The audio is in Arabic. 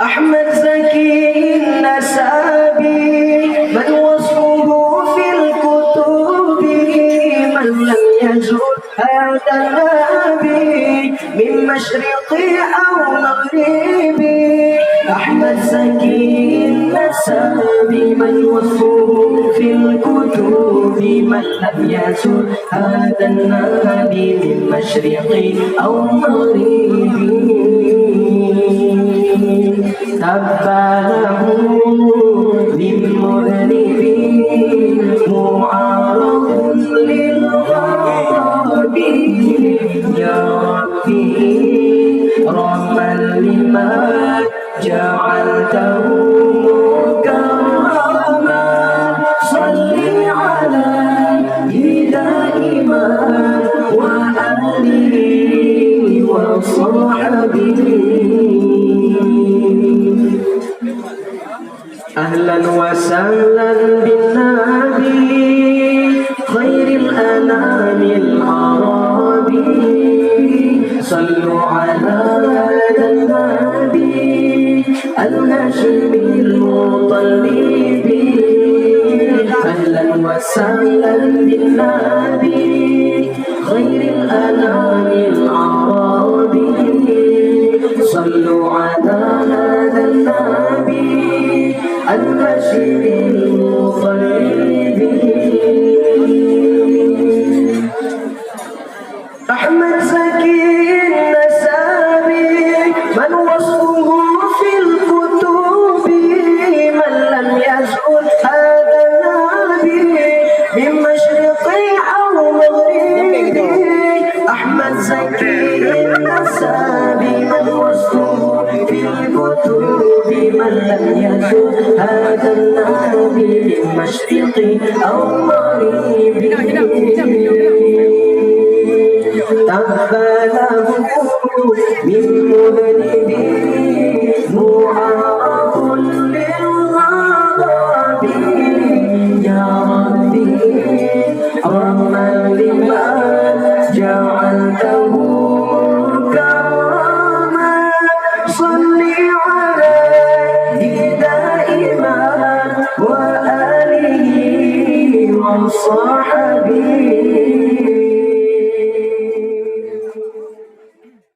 أحمد زكي النسابي من وصفه في الكتب من لم يزل هذا النبي من مشرقي أو مغربي. أحمد زكي النسابي من وصفه في الكتب من لم يزل هذا النبي من مشرقي أو مغربي. تباله للمذنب معارض للغرب يا ربي رحما لما جعلته مكرما صل عليه دائما وآله وصحبه. أهلا وسهلا بالنبي خير الأنام العربي. صلوا على هذا النبي الهاشمي المطلب. أهلا وسهلا بالنبي خير الأنام العربي. صلوا على هذا النبي الهاشمي المطلب. أحمد زكي النسابي من وصفه في الكتب من لم يزل هذا النبي من مشرقي أو مغربي. أحمد زكي النسابي من وصفه في الكتب من لم يزل هذا النبي من مشرقي أو مغربي. تقبله من مذنب معارض للغضب يا ربي رحما لما جعلته مكرما صل عليه دائما وآله وصحبه.